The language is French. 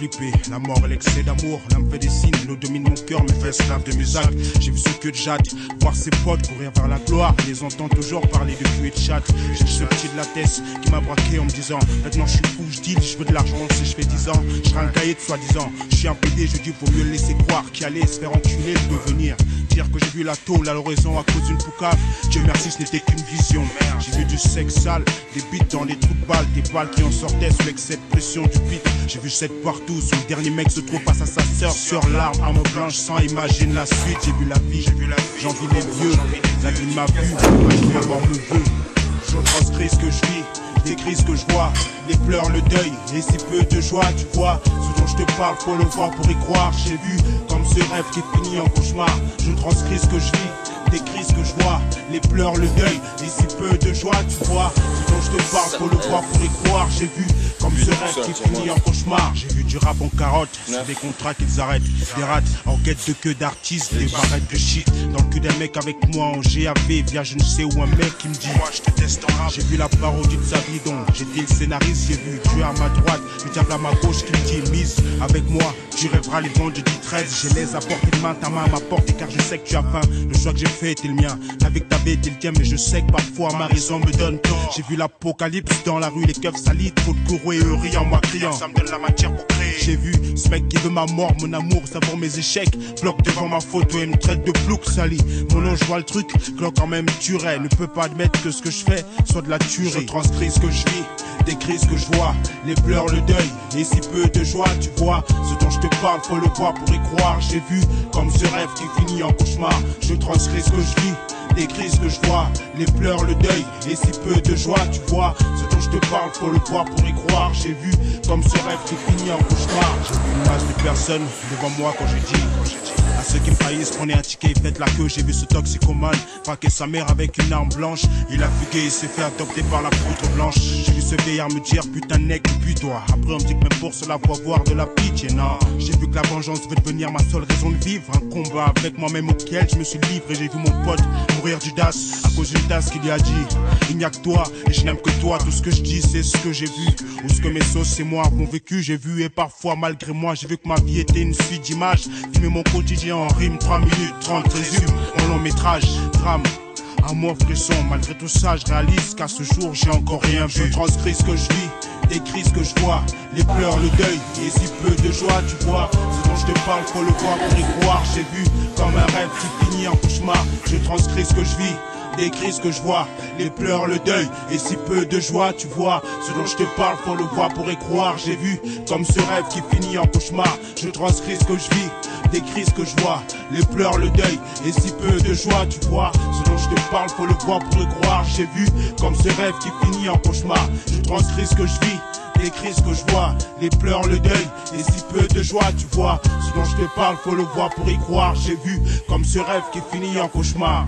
flipper. La mort et l'excès d'amour, l'âme fait des signes, l'eau domine mon cœur, me fait esclave de mes actes. J'ai vu ce que de Jade, voir ses potes courir vers la gloire. Les entends toujours parler de cul et de chat. J'ai ce petit de la tête qui m'a braqué en me disant maintenant je suis fou, je deal, je veux de l'argent si je fais 10 ans. Je serai un cahier de soi-disant. Je suis un PD, je dis faut mieux le laisser croire qui allait se faire enculer de venir. Dire que j'ai vu la tôle à l'horizon à cause d'une poucave. Dieu merci, ce n'était qu'une vision. J'ai vu du sexe sale, des bites dans les trous de balles, des balles qui en sortaient sous l'excès de pression du pit. J'ai vu cette partout, où le dernier mec se trouve face à sa sœur. Sur l'arme, arme blanche, sans imagine la suite. J'ai vu la vie, j'envie les vieux. La vie m'a vu, la mort me veut. Je transcris ce que je vis, décris ce que je vois. Les pleurs, le deuil, et si peu de joie, tu vois. Ce dont je te parle, faut le voir pour y croire. J'ai vu comme ce rêve qui finit en cauchemar. Je transcris ce que je vis, décris ce que je vois. Les pleurs, le deuil, et si peu de joie, tu vois. Ce dont je te parle, faut le voir pour y croire. J'ai vu comme ce rêve qui finit en cauchemar. J'ai vu du rap en carotte, sur des contrats qu'ils arrêtent. Des rats en quête de queue d'artistes, des barrettes de shit. Dans le cul d'un mec avec moi en GAV, via je ne sais où un mec qui me dit moi je te teste en rap. J'ai vu la parodie de sa bidon, j'étais le scénariste. J'ai vu Dieu à ma droite, le diable à ma gauche qui me dit mise avec moi. Tu rêveras les vendredis 13, j'ai les à portée de main, ta main à ma portée car je sais que tu as faim. Le choix que j'ai fait était le mien, avec ta bête était le tien, mais je sais que parfois ma raison me donne tort. J'ai vu l'apocalypse dans la rue, les keufs salides, trop de courroux et eux en moi criant. Ça me donne la matière pour créer. J'ai vu ce mec qui veut ma mort, mon amour, savoir mes échecs. Bloque devant ma photo et me traite de plouc sali. Mon nom, je vois le truc, que quand même tuerait. Ne peut pas admettre que ce que je fais soit de la tuerie. Je transcris ce que je vis, décris ce que je vois. Les pleurs, le deuil, et si peu de joie, tu vois. Ce dont je te parle, faut le voir pour y croire. J'ai vu comme ce rêve qui finit en cauchemar. Je transcris ce que je vis, décris ce que je vois. Les pleurs, le deuil, et si peu de joie, tu vois. Ce dont je te parle, faut le voir pour y croire. J'ai vu comme ce rêve qui finit en cauchemar. J'ai vu une masse de personnes devant moi quand j'ai dit à ceux qui me haïssent, prenez un ticket et faites la queue. J'ai vu ce toxicomane braquer sa mère avec une arme blanche. Il a fugué, il s'est fait adopter par la poutre blanche. J'ai vu ce vieillard me dire putain nec, puis toi. Après on me dit que même pour cela faut avoir de la pitié. Non, j'ai vu que la vengeance veut devenir ma seule raison de vivre. Un combat avec moi-même auquel je me suis livré. J'ai vu mon pote mourir du DAS à cause d'une tasse qu'il y a dit. Il n'y a que toi et je n'aime que toi. Tout ce que je dis c'est ce que j'ai vu, ou ce que mes sauces et moi avons vécu. J'ai vu et parfois malgré moi j'ai vu que ma vie était une suite d'images. Filmer mon quotidien en rime, 3 minutes 30 résume mon long métrage, drame, amour, frisson. Malgré tout ça je réalise qu'à ce jour j'ai encore rien vu. Je transcris ce que je vis, décris ce que je vois. Les pleurs, le deuil, et si peu de joie, tu vois. Ce dont je te parle, faut le voir pour y croire. J'ai vu comme un rêve qui finit en cauchemar. Je transcris ce que je vis, décris ce que je vois. Les pleurs, le deuil, et si peu de joie, tu vois. Ce dont je te parle, faut le voir pour y croire. J'ai vu comme ce rêve qui finit en cauchemar. Je transcris ce que je vis, décris ce que je vois. Les pleurs, le deuil, et si peu de joie, tu vois. Ce dont je te parle, faut le voir pour y croire. J'ai vu comme ce rêve qui finit en cauchemar. Je transcris ce que je vis, décris ce que je vois. Les pleurs, le deuil, et si peu de joie, tu vois. Ce dont je te parle, faut le voir pour y croire. J'ai vu comme ce rêve qui finit en cauchemar.